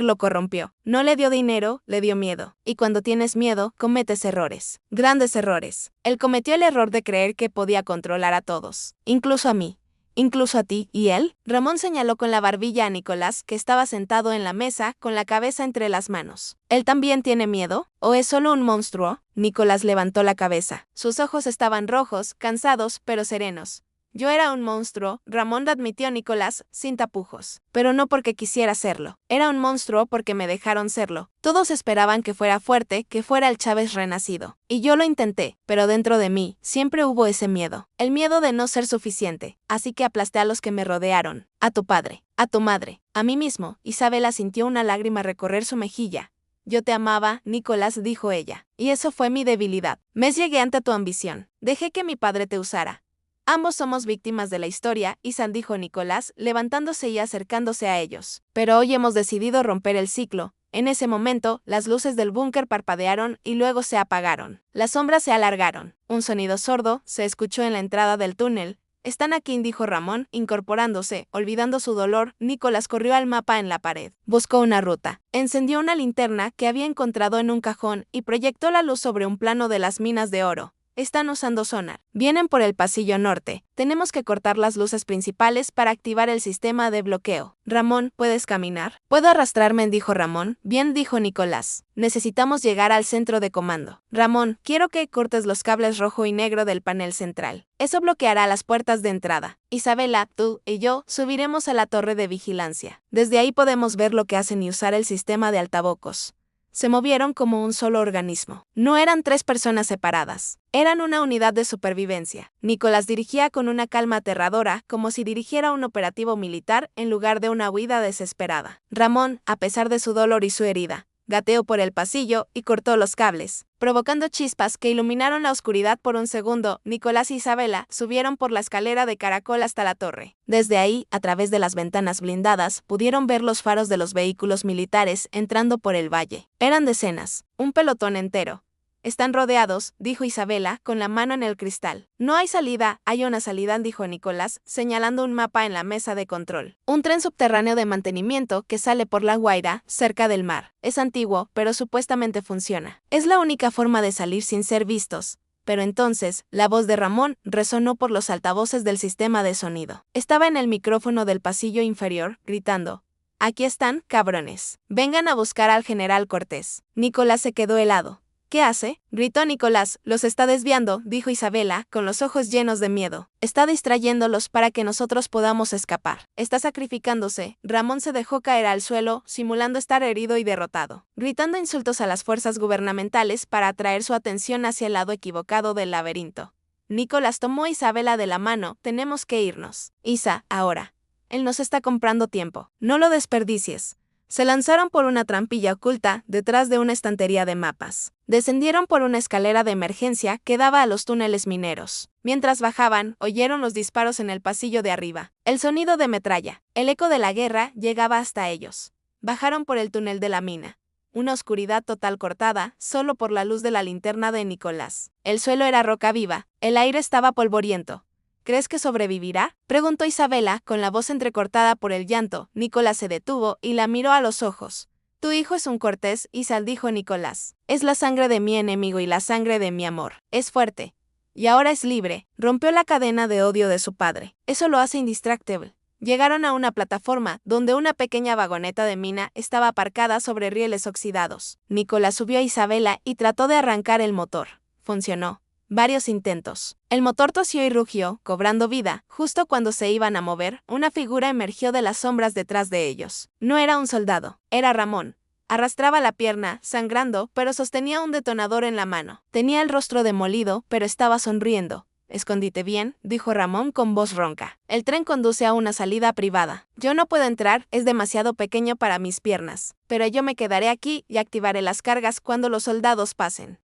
lo corrompió. No le dio dinero, le dio miedo. Y cuando tienes miedo, cometes errores. Grandes errores. Él cometió el error de creer que podía controlar a todos. Incluso a mí. Incluso a ti. ¿Y él? Ramón señaló con la barbilla a Nicolás, que estaba sentado en la mesa, con la cabeza entre las manos. ¿Él también tiene miedo? ¿O es solo un monstruo? Nicolás levantó la cabeza. Sus ojos estaban rojos, cansados, pero serenos. Yo era un monstruo, Ramón, admitió Nicolás, sin tapujos. Pero no porque quisiera serlo. Era un monstruo porque me dejaron serlo. Todos esperaban que fuera fuerte, que fuera el Chávez renacido. Y yo lo intenté, pero dentro de mí siempre hubo ese miedo. El miedo de no ser suficiente. Así que aplasté a los que me rodearon. A tu padre, a tu madre, a mí mismo. Isabela sintió una lágrima recorrer su mejilla. Yo te amaba, Nicolás, dijo ella. Y eso fue mi debilidad. Me llegué ante tu ambición. Dejé que mi padre te usara. Ambos somos víctimas de la historia, Isan, dijo Nicolás, levantándose y acercándose a ellos. Pero hoy hemos decidido romper el ciclo. En ese momento, las luces del búnker parpadearon y luego se apagaron. Las sombras se alargaron. Un sonido sordo se escuchó en la entrada del túnel. «Están aquí», dijo Ramón, incorporándose. Olvidando su dolor, Nicolás corrió al mapa en la pared. Buscó una ruta. Encendió una linterna que había encontrado en un cajón y proyectó la luz sobre un plano de las minas de oro. «Están usando sonar. Vienen por el pasillo norte. Tenemos que cortar las luces principales para activar el sistema de bloqueo». «Ramón, ¿puedes caminar?» «Puedo arrastrarme», dijo Ramón. «Bien», dijo Nicolás. «Necesitamos llegar al centro de comando». «Ramón, quiero que cortes los cables rojo y negro del panel central. Eso bloqueará las puertas de entrada. Isabela, tú y yo subiremos a la torre de vigilancia. Desde ahí podemos ver lo que hacen y usar el sistema de altavocos». Se movieron como un solo organismo. No eran 3 personas separadas. Eran una unidad de supervivencia. Nicolás dirigía con una calma aterradora, como si dirigiera un operativo militar en lugar de una huida desesperada. Ramón, a pesar de su dolor y su herida, gateó por el pasillo y cortó los cables, provocando chispas que iluminaron la oscuridad por un segundo. Nicolás y Isabela subieron por la escalera de caracol hasta la torre. Desde ahí, a través de las ventanas blindadas, pudieron ver los faros de los vehículos militares entrando por el valle. Eran decenas, un pelotón entero. «Están rodeados», dijo Isabela, con la mano en el cristal. «No hay salida». «Hay una salida», dijo Nicolás, señalando un mapa en la mesa de control. «Un tren subterráneo de mantenimiento que sale por La Guaira, cerca del mar. Es antiguo, pero supuestamente funciona. Es la única forma de salir sin ser vistos». Pero entonces, la voz de Ramón resonó por los altavoces del sistema de sonido. Estaba en el micrófono del pasillo inferior, gritando: «Aquí están, cabrones. Vengan a buscar al general Cortés». Nicolás se quedó helado. «¿Qué hace?», gritó Nicolás. «Los está desviando», dijo Isabela, con los ojos llenos de miedo. «Está distrayéndolos para que nosotros podamos escapar. Está sacrificándose». Ramón se dejó caer al suelo, simulando estar herido y derrotado, gritando insultos a las fuerzas gubernamentales para atraer su atención hacia el lado equivocado del laberinto. Nicolás tomó a Isabela de la mano. «Tenemos que irnos. Isa, ahora. Él nos está comprando tiempo. No lo desperdicies». Se lanzaron por una trampilla oculta detrás de una estantería de mapas. Descendieron por una escalera de emergencia que daba a los túneles mineros. Mientras bajaban, oyeron los disparos en el pasillo de arriba. El sonido de metralla. El eco de la guerra llegaba hasta ellos. Bajaron por el túnel de la mina. Una oscuridad total cortada solo por la luz de la linterna de Nicolás. El suelo era roca viva. El aire estaba polvoriento. «¿Crees que sobrevivirá?», preguntó Isabela, con la voz entrecortada por el llanto. Nicolás se detuvo y la miró a los ojos. «Tu hijo es un Cortés», Isa, dijo Nicolás. «Es la sangre de mi enemigo y la sangre de mi amor. Es fuerte. Y ahora es libre». Rompió la cadena de odio de su padre. Eso lo hace indistractable. Llegaron a una plataforma, donde una pequeña vagoneta de mina estaba aparcada sobre rieles oxidados. Nicolás subió a Isabela y trató de arrancar el motor. Funcionó. Varios intentos. El motor tosió y rugió, cobrando vida. Justo cuando se iban a mover, una figura emergió de las sombras detrás de ellos. No era un soldado, era Ramón. Arrastraba la pierna, sangrando, pero sostenía un detonador en la mano. Tenía el rostro demolido, pero estaba sonriendo. «Escondite bien», dijo Ramón con voz ronca. «El tren conduce a una salida privada. Yo no puedo entrar, es demasiado pequeño para mis piernas. Pero yo me quedaré aquí y activaré las cargas cuando los soldados pasen».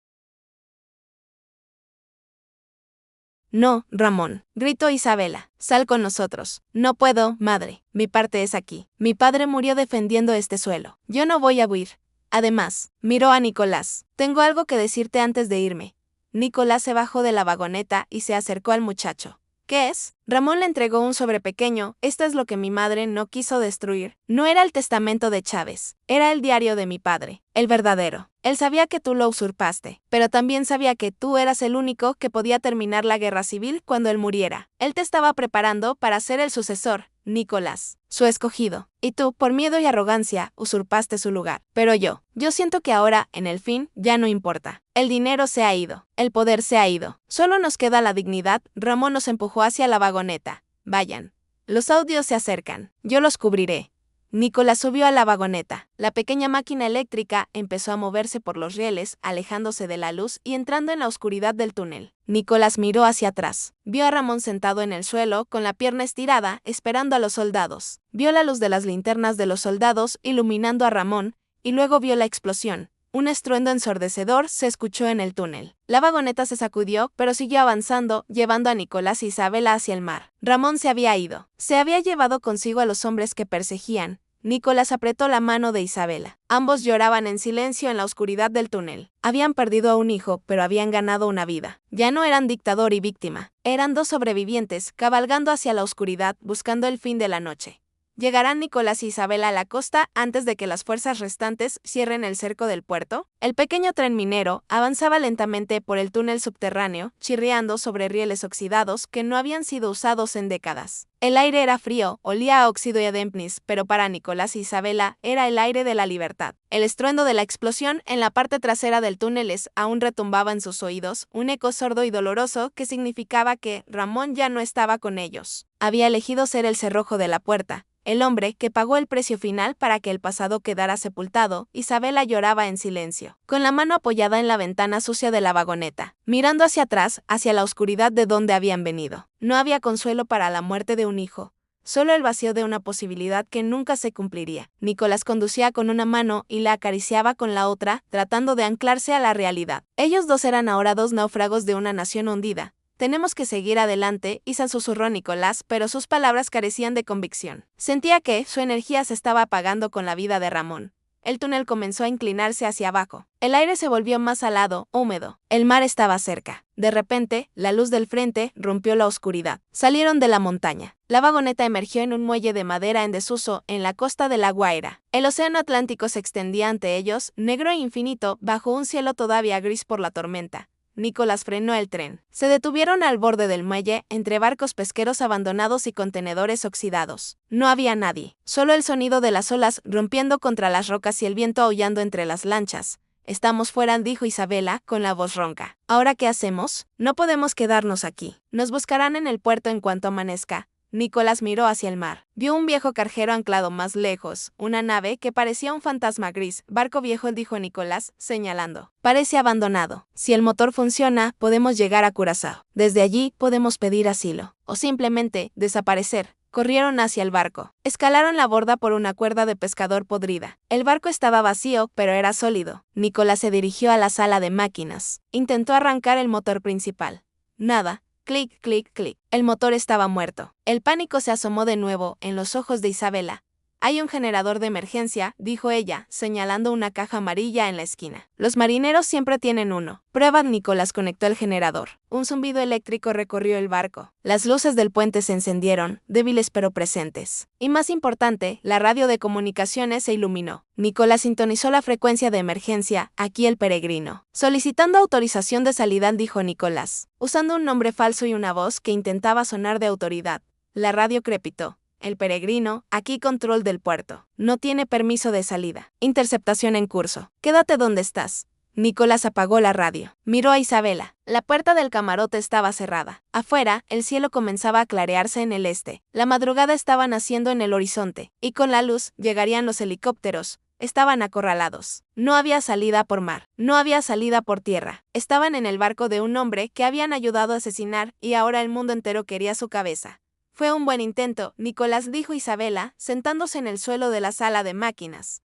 «No, Ramón», gritó Isabela. «Sal con nosotros». «No puedo, madre. Mi parte es aquí. Mi padre murió defendiendo este suelo. Yo no voy a huir. Además», miró a Nicolás, «tengo algo que decirte antes de irme». Nicolás se bajó de la vagoneta y se acercó al muchacho. «¿Qué es?». Ramón le entregó un sobre pequeño. «Esto es lo que mi madre no quiso destruir». No era el testamento de Chávez, era el diario de mi padre, el verdadero. Él sabía que tú lo usurpaste, pero también sabía que tú eras el único que podía terminar la guerra civil cuando él muriera. Él te estaba preparando para ser el sucesor, Nicolás, su escogido. Y tú, por miedo y arrogancia, usurpaste su lugar. Pero yo siento que ahora, en el fin, ya no importa. El dinero se ha ido, el poder se ha ido. Solo nos queda la dignidad. Ramón nos empujó hacia la vagoneta. «Vayan. Los audios se acercan. Yo los cubriré». Nicolás subió a la vagoneta. La pequeña máquina eléctrica empezó a moverse por los rieles, alejándose de la luz y entrando en la oscuridad del túnel. Nicolás miró hacia atrás. Vio a Ramón sentado en el suelo, con la pierna estirada, esperando a los soldados. Vio la luz de las linternas de los soldados iluminando a Ramón, y luego vio la explosión. Un estruendo ensordecedor se escuchó en el túnel. La vagoneta se sacudió, pero siguió avanzando, llevando a Nicolás y Isabela hacia el mar. Ramón se había ido. Se había llevado consigo a los hombres que perseguían. Nicolás apretó la mano de Isabela. Ambos lloraban en silencio en la oscuridad del túnel. Habían perdido a un hijo, pero habían ganado una vida. Ya no eran dictador y víctima. Eran dos sobrevivientes, cabalgando hacia la oscuridad, buscando el fin de la noche. ¿Llegarán Nicolás y Isabela a la costa antes de que las fuerzas restantes cierren el cerco del puerto? El pequeño tren minero avanzaba lentamente por el túnel subterráneo, chirriando sobre rieles oxidados que no habían sido usados en décadas. El aire era frío, olía a óxido y a dampness, pero para Nicolás y Isabela era el aire de la libertad. El estruendo de la explosión en la parte trasera del túnel aún retumbaba en sus oídos, un eco sordo y doloroso que significaba que Ramón ya no estaba con ellos. Había elegido ser el cerrojo de la puerta. El hombre que pagó el precio final para que el pasado quedara sepultado. Isabela lloraba en silencio, con la mano apoyada en la ventana sucia de la vagoneta, mirando hacia atrás, hacia la oscuridad de donde habían venido. No había consuelo para la muerte de un hijo, solo el vacío de una posibilidad que nunca se cumpliría. Nicolás conducía con una mano y la acariciaba con la otra, tratando de anclarse a la realidad. Ellos dos eran ahora dos náufragos de una nación hundida. Tenemos que seguir adelante, Isa, susurró Nicolás, pero sus palabras carecían de convicción. Sentía que su energía se estaba apagando con la vida de Ramón. El túnel comenzó a inclinarse hacia abajo. El aire se volvió más salado, húmedo. El mar estaba cerca. De repente, la luz del frente rompió la oscuridad. Salieron de la montaña. La vagoneta emergió en un muelle de madera en desuso en la costa de La Guaira. El océano Atlántico se extendía ante ellos, negro e infinito, bajo un cielo todavía gris por la tormenta. Nicolás frenó el tren. Se detuvieron al borde del muelle, entre barcos pesqueros abandonados y contenedores oxidados. No había nadie, solo el sonido de las olas rompiendo contra las rocas y el viento aullando entre las lanchas. Estamos fuera, dijo Isabela, con la voz ronca. ¿Ahora qué hacemos? No podemos quedarnos aquí. Nos buscarán en el puerto en cuanto amanezca. Nicolás miró hacia el mar. Vio un viejo carguero anclado más lejos, una nave que parecía un fantasma gris. Barco viejo, dijo Nicolás, señalando. Parece abandonado. Si el motor funciona, podemos llegar a Curazao. Desde allí podemos pedir asilo. O simplemente desaparecer. Corrieron hacia el barco. Escalaron la borda por una cuerda de pescador podrida. El barco estaba vacío, pero era sólido. Nicolás se dirigió a la sala de máquinas. Intentó arrancar el motor principal. Nada. Clic, clic, clic. El motor estaba muerto. El pánico se asomó de nuevo en los ojos de Isabela. Hay un generador de emergencia, dijo ella, señalando una caja amarilla en la esquina. Los marineros siempre tienen uno. Prueba. Nicolás conectó el generador. Un zumbido eléctrico recorrió el barco. Las luces del puente se encendieron, débiles pero presentes. Y más importante, la radio de comunicaciones se iluminó. Nicolás sintonizó la frecuencia de emergencia, aquí el peregrino. Solicitando autorización de salida, dijo Nicolás, usando un nombre falso y una voz que intentaba sonar de autoridad. La radio crepitó. El peregrino, aquí control del puerto. No tiene permiso de salida. Interceptación en curso. Quédate donde estás. Nicolás apagó la radio. Miró a Isabela. La puerta del camarote estaba cerrada. Afuera, el cielo comenzaba a clarearse en el este. La madrugada estaba naciendo en el horizonte, y con la luz llegarían los helicópteros. Estaban acorralados. No había salida por mar. No había salida por tierra. Estaban en el barco de un hombre que habían ayudado a asesinar y ahora el mundo entero quería su cabeza. Fue un buen intento, Nicolás, dijo Isabela, sentándose en el suelo de la sala de máquinas.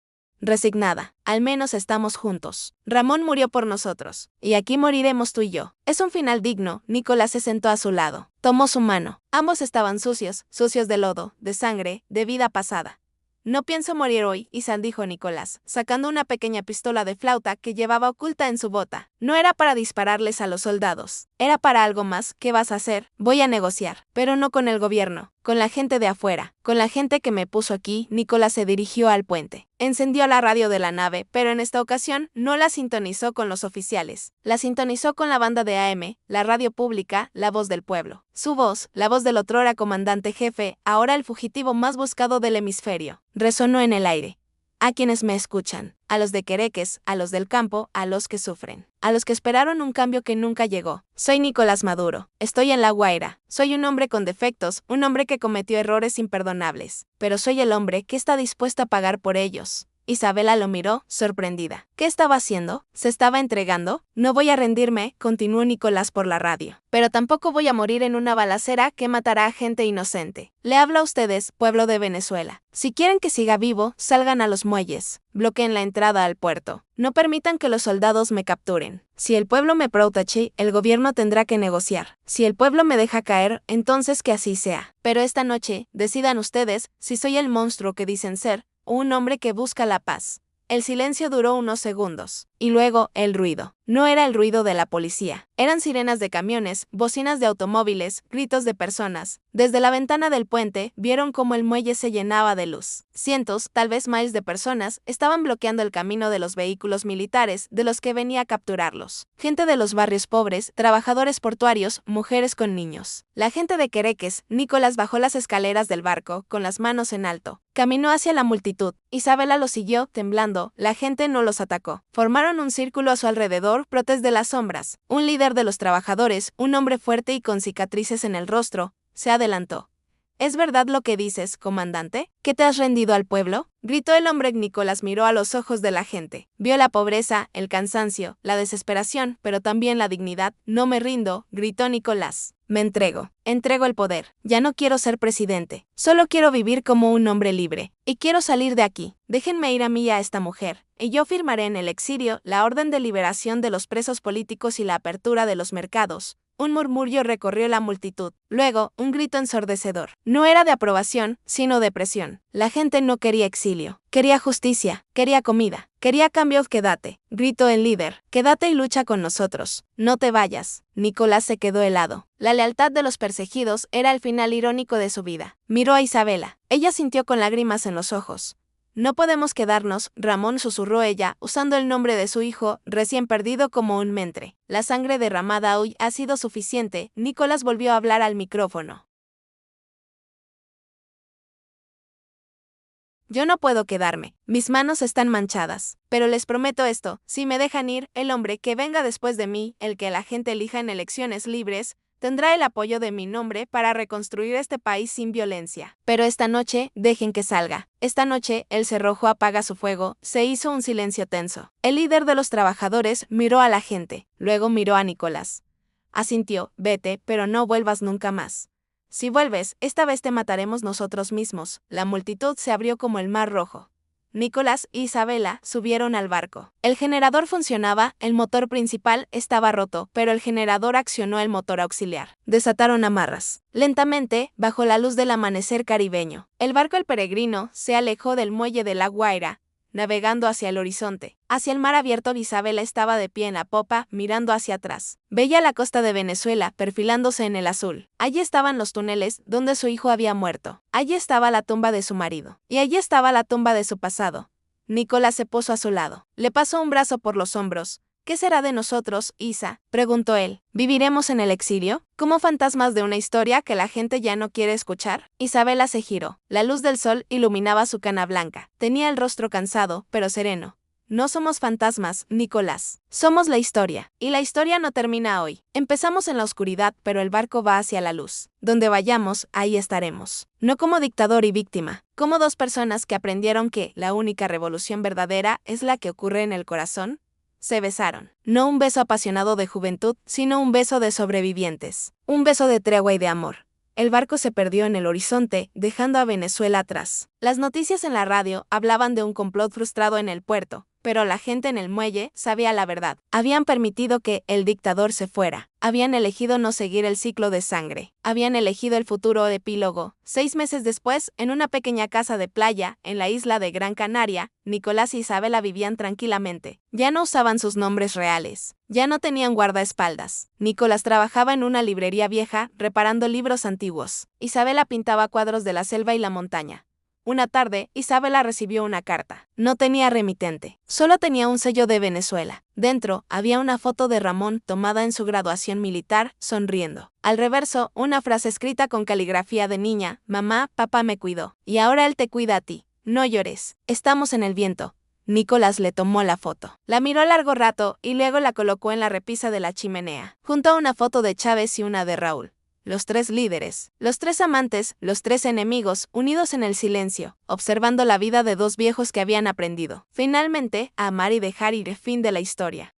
Resignada, al menos estamos juntos. Ramón murió por nosotros, y aquí moriremos tú y yo. Es un final digno. Nicolás se sentó a su lado. Tomó su mano. Ambos estaban sucios, sucios de lodo, de sangre, de vida pasada. No pienso morir hoy, Isan, dijo Nicolás, sacando una pequeña pistola de flauta que llevaba oculta en su bota. No era para dispararles a los soldados. Era para algo más. ¿Qué vas a hacer? Voy a negociar, pero no con el gobierno, con la gente de afuera, con la gente que me puso aquí. Nicolás se dirigió al puente. Encendió la radio de la nave, pero en esta ocasión no la sintonizó con los oficiales. La sintonizó con la banda de AM, la radio pública, la voz del pueblo. Su voz, la voz del otrora comandante jefe, ahora el fugitivo más buscado del hemisferio, resonó en el aire. A quienes me escuchan, a los de Quereques, a los del campo, a los que sufren, a los que esperaron un cambio que nunca llegó. Soy Nicolás Maduro, estoy en La Guaira, soy un hombre con defectos, un hombre que cometió errores imperdonables, pero soy el hombre que está dispuesto a pagar por ellos. Isabela lo miró, sorprendida. ¿Qué estaba haciendo? ¿Se estaba entregando? No voy a rendirme, continuó Nicolás por la radio. Pero tampoco voy a morir en una balacera que matará a gente inocente. Le hablo a ustedes, pueblo de Venezuela. Si quieren que siga vivo, salgan a los muelles. Bloqueen la entrada al puerto. No permitan que los soldados me capturen. Si el pueblo me protege, el gobierno tendrá que negociar. Si el pueblo me deja caer, entonces que así sea. Pero esta noche, decidan ustedes si soy el monstruo que dicen ser, o un hombre que busca la paz. El silencio duró unos segundos, y luego el ruido. No era el ruido de la policía, eran sirenas de camiones, bocinas de automóviles, gritos de personas. Desde la ventana del puente, vieron cómo el muelle se llenaba de luz. Cientos, tal vez miles de personas, estaban bloqueando el camino de los vehículos militares de los que venía a capturarlos. Gente de los barrios pobres, trabajadores portuarios, mujeres con niños. La gente de Quereques, Nicolás bajó las escaleras del barco, con las manos en alto. Caminó hacia la multitud. Isabela lo siguió, temblando. La gente no los atacó. Formaron un círculo a su alrededor, protes de las sombras. Un líder de los trabajadores, un hombre fuerte y con cicatrices en el rostro, se adelantó. ¿Es verdad lo que dices, comandante? ¿Que te has rendido al pueblo? Gritó el hombre. Nicolás miró a los ojos de la gente. Vio la pobreza, el cansancio, la desesperación, pero también la dignidad. No me rindo, gritó Nicolás. Me entrego. Entrego el poder. Ya no quiero ser presidente. Solo quiero vivir como un hombre libre. Y quiero salir de aquí. Déjenme ir a mí y a esta mujer. Y yo firmaré en el exilio la orden de liberación de los presos políticos y la apertura de los mercados. Un murmullo recorrió la multitud. Luego, un grito ensordecedor. No era de aprobación, sino de presión. La gente no quería exilio. Quería justicia. Quería comida. Quería cambio. Quédate, gritó el líder. Quédate y lucha con nosotros. No te vayas. Nicolás se quedó helado. La lealtad de los perseguidos era el final irónico de su vida. Miró a Isabela. Ella sintió con lágrimas en los ojos. No podemos quedarnos, Ramón, susurró ella, usando el nombre de su hijo, recién perdido como un mentre. La sangre derramada hoy ha sido suficiente. Nicolás volvió a hablar al micrófono. Yo no puedo quedarme, mis manos están manchadas, pero les prometo esto, si me dejan ir, el hombre que venga después de mí, el que la gente elija en elecciones libres, tendrá el apoyo de mi nombre para reconstruir este país sin violencia. Pero esta noche, dejen que salga. Esta noche, el cerrojo apaga su fuego, se hizo un silencio tenso. El líder de los trabajadores miró a la gente, luego miró a Nicolás. Asintió, vete, pero no vuelvas nunca más. Si vuelves, esta vez te mataremos nosotros mismos. La multitud se abrió como el mar rojo. Nicolás y Isabela subieron al barco. El generador funcionaba, el motor principal estaba roto, pero el generador accionó el motor auxiliar. Desataron amarras. Lentamente, bajo la luz del amanecer caribeño, el barco El Peregrino se alejó del muelle de La Guaira, navegando hacia el horizonte. Hacia el mar abierto. Isabela estaba de pie en la popa, mirando hacia atrás. Veía la costa de Venezuela, perfilándose en el azul. Allí estaban los túneles, donde su hijo había muerto. Allí estaba la tumba de su marido. Y allí estaba la tumba de su pasado. Nicolás se puso a su lado. Le pasó un brazo por los hombros. ¿Qué será de nosotros, Isa?, preguntó él. ¿Viviremos en el exilio? ¿Como fantasmas de una historia que la gente ya no quiere escuchar? Isabela se giró. La luz del sol iluminaba su cana blanca. Tenía el rostro cansado, pero sereno. No somos fantasmas, Nicolás. Somos la historia. Y la historia no termina hoy. Empezamos en la oscuridad, pero el barco va hacia la luz. Donde vayamos, ahí estaremos. No como dictador y víctima. Como dos personas que aprendieron que la única revolución verdadera es la que ocurre en el corazón. Se besaron. No un beso apasionado de juventud, sino un beso de sobrevivientes. Un beso de tregua y de amor. El barco se perdió en el horizonte, dejando a Venezuela atrás. Las noticias en la radio hablaban de un complot frustrado en el puerto, pero la gente en el muelle sabía la verdad. Habían permitido que el dictador se fuera. Habían elegido no seguir el ciclo de sangre. Habían elegido el futuro epílogo. 6 meses después, en una pequeña casa de playa, en la isla de Gran Canaria, Nicolás y Isabela vivían tranquilamente. Ya no usaban sus nombres reales. Ya no tenían guardaespaldas. Nicolás trabajaba en una librería vieja, reparando libros antiguos. Isabela pintaba cuadros de la selva y la montaña. Una tarde, Isabela recibió una carta. No tenía remitente. Solo tenía un sello de Venezuela. Dentro, había una foto de Ramón tomada en su graduación militar, sonriendo. Al reverso, una frase escrita con caligrafía de niña: mamá, papá me cuidó. Y ahora él te cuida a ti. No llores. Estamos en el viento. Nicolás le tomó la foto. La miró largo rato y luego la colocó en la repisa de la chimenea, junto a una foto de Chávez y una de Raúl. Los 3 líderes, los 3 amantes, los 3 enemigos, unidos en el silencio, observando la vida de 2 viejos que habían aprendido, finalmente, a amar y dejar ir. Fin de la historia.